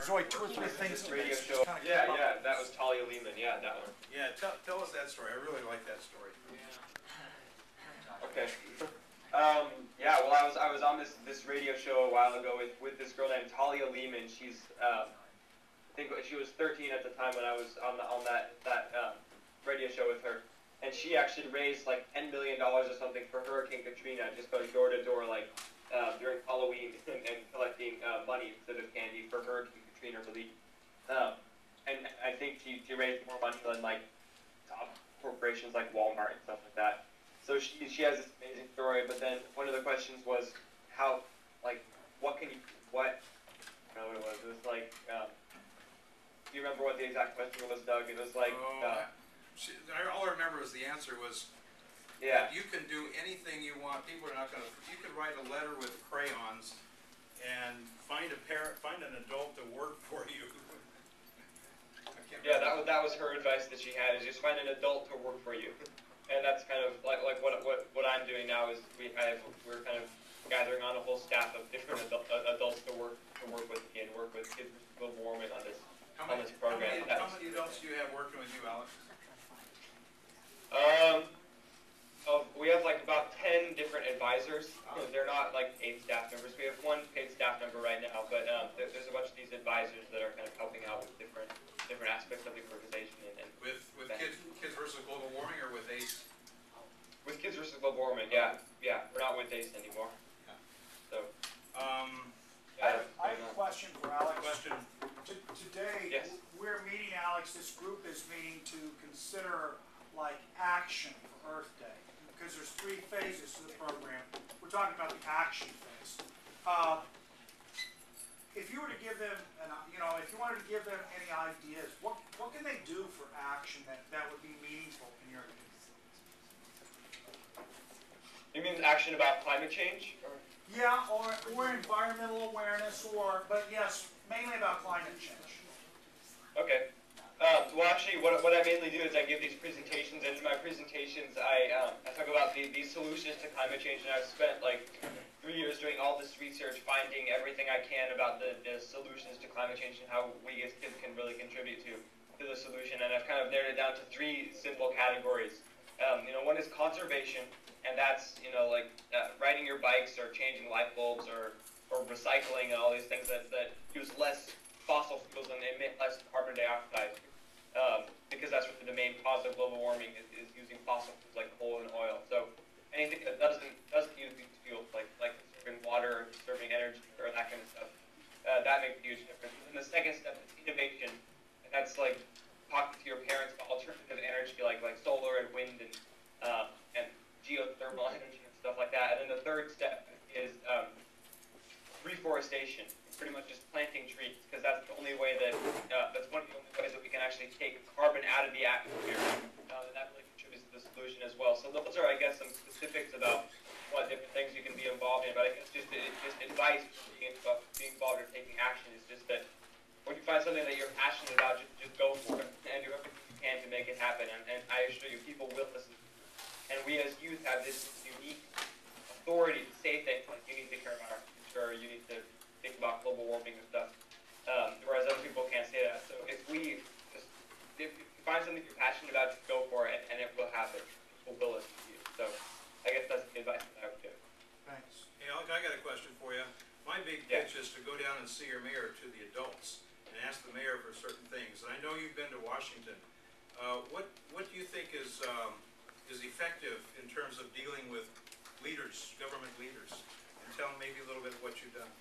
There's only 2 or 3 things to radio mention. show. Yeah, that was Talia Lehman. Yeah, that one. Yeah, tell us that story. I really like that story. Okay. Yeah, well, I was on this radio show a while ago with this girl named Talia Lehman. She's I think she was 13 at the time when I was on that radio show with her, and she actually raised like $10 million or something for Hurricane Katrina, just going door to door like during Halloween and collecting money instead of candy for Hurricane Katrina relief. And I think she raised more money than like top corporations like Walmart and stuff like that. So she has this amazing story, but then one of the questions was how, like, what can you, what, I don't know what it was. It was like, do you remember what the exact question was, Doug? It was like, all I remember was the answer was, yeah, you can do anything you want. People are not going to, you can write a letter with crayons and find an adult to work for you. Yeah, that was her advice that she had, is just find an adult to work for you. And that's kind of like what I'm doing now is we're kind of gathering on a whole staff of different adults to work with me and work with Kids vs. Global Warming on this program. How many adults do you have working with you, Alex? We have like about 10 different advisors. They're not like paid staff members. We have one paid staff member right now, but there's a bunch of these advisors that are kind of helping out with different aspects of the organization. And with Kids vs. Global Warming or with ACE? With Kids vs. Global Warming, yeah. We're not with ACE anymore. Yeah. So. I have a question for Alex. Today, yes. We're meeting, Alex, this group is meeting to consider like action for Earth Day, because there's 3 phases to the program. We're talking about the action phase. If you were to give them, if you wanted to give them any ideas, what can they do for action that would be meaningful in your opinion? You mean action about climate change? Or? Yeah, or environmental awareness, but yes, mainly about climate change. Okay. Well, actually, what I mainly do is I give these presentations, and in my presentations, I talk about these solutions to climate change, and I've spent like 3 years doing all this research, finding everything I can about the solutions to climate change and how we as kids can really contribute to the solution. And I've kind of narrowed it down to 3 simple categories. One is conservation, and that's like riding your bikes or changing light bulbs or recycling and all these things that use less fossil fuels and emit less carbon dioxide. Because that's what the main cause of global warming is using fossil fuels like coal and oil. So anything that doesn't use these fuels, like conserving water, or conserving energy, or that kind of stuff, that makes a huge difference. And the second step is innovation, and that's like talking to your parents about alternative energy, like solar and wind and geothermal energy and stuff like that. And then the third step is reforestation. Pretty much just planting trees, because that's the only way that's one of the only ways that we can actually take carbon out of the atmosphere, and that really contributes to the solution as well. So those are, I guess, some specifics about what different things you can be involved in. But I guess just advice being involved or taking action is just that when you find something that you're passionate about, just go for it and do everything you can to make it happen. And I assure you, people will listen. And we as youth have this unique authority to say things like, you need to care about our future, or you need to think about global warming and stuff, whereas other people can't say that. So if you find something you're passionate about, just go for it, and it will happen. People will listen to you. So I guess that's the advice that I would give. Thanks. Hey, Alec, I got a question for you. My big pitch is to go down and see your mayor, to the adults, and ask the mayor for certain things. And I know you've been to Washington. What do you think is effective in terms of dealing with leaders, government leaders? And tell them maybe a little bit of what you've done.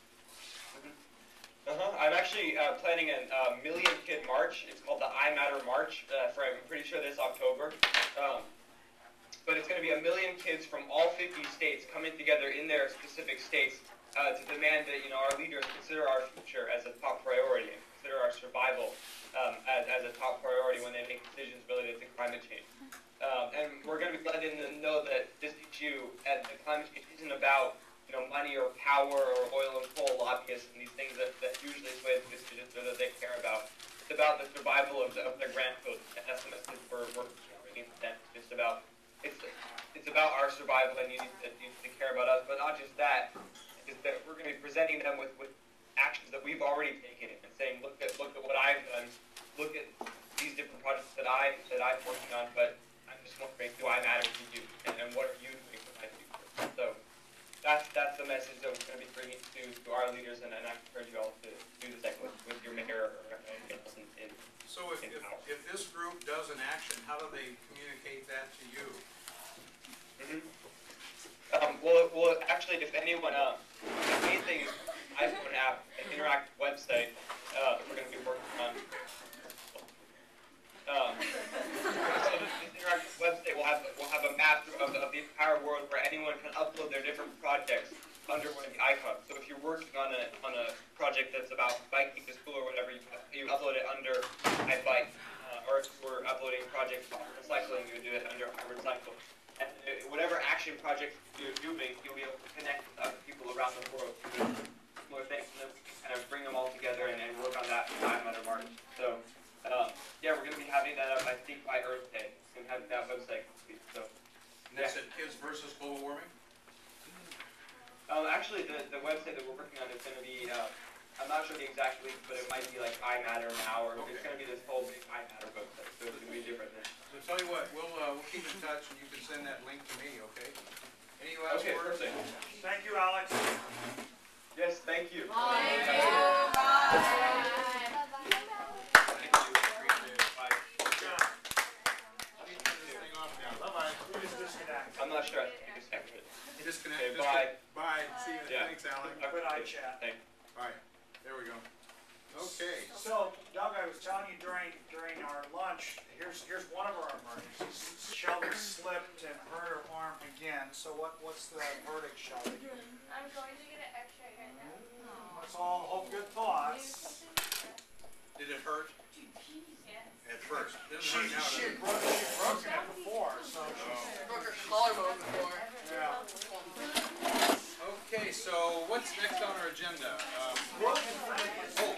I'm actually planning a million kid march. It's called the I Matter March for, I'm pretty sure, this October. But it's going to be a million kids from all 50 states coming together in their specific states to demand that our leaders consider our future as a top priority and consider our survival as a top priority when they make decisions related to climate change. And we're going to be letting them know that this issue at the climate change isn't about money or power or oil and coal lobbyists and these things that usually sway the decisions or that they care about. It's about the survival of their grandchildren. And that's the message we're bringing to them. It's about our survival, and you need to care about us. But not just that. It's that we're going to be presenting them with actions that we've already taken and saying, look working on, but I'm just wondering, do I matter to you? And what are you doing for my future? So that's the message that we're going to be bringing to our leaders, and I encourage you all to do the same with your mayor or anything else in So if this group does an action, how do they communicate that to you? Well, actually, if anyone, the main thing is I have an app, an interactive website that we're going to be working on. So this interactive website will have a map of the entire world where anyone can upload their different projects under one of the icons. So if you're working on a project that's about biking to school or whatever, you upload it under iBike, or if we're uploading a project on recycling, you would do it under iRecycle. And whatever action project you're doing, you'll be able to connect with other people around the world to do similar things, and then kind of bring them all together and work on that time under March. So, yeah, we're going to be having that up, I think, by Earth Day. We're going to have that website complete. So, And that's at Kids versus Global Warming? Actually, the website that we're working on is going to be, I'm not sure the exact link, but it might be like iMatter now, or it's going to be this whole big iMatter website. So it's going to be different than. So tell you what, we'll keep in touch, and you can send that link to me, okay? Any last words? Perfect. Thank you, Alex. Yes, thank you. Bye. Thank you. Appreciate it. Bye. Good job. Let me turn this thing off now. Bye-bye. We just disconnected. I'm not sure. I think you disconnected it. Disconnect. Okay, bye. Bye. See you. Yeah. Thanks, Alec. Good iChat. Thanks. All right. There we go. Okay. So, Doug, I was telling you during our lunch, here's one of our emergencies. Shelby slipped and hurt her arm again. So what's the verdict, Shelby? I'm going to get an X-ray right now. Let's all hope good thoughts. Did it hurt? Yes. At first. Didn't She hurt now, does it? broken it before, so Broke her collarbone before. yeah. Okay, so what's next on our agenda? Oh,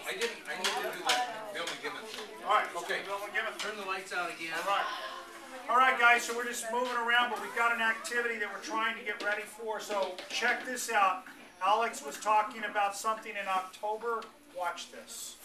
I need to do that. Bill McGibbon. All right. Okay. Bill, give it. Turn the lights out again. All right, guys. So we're just moving around, but we've got an activity that we're trying to get ready for. So check this out. Alex was talking about something in October. Watch this.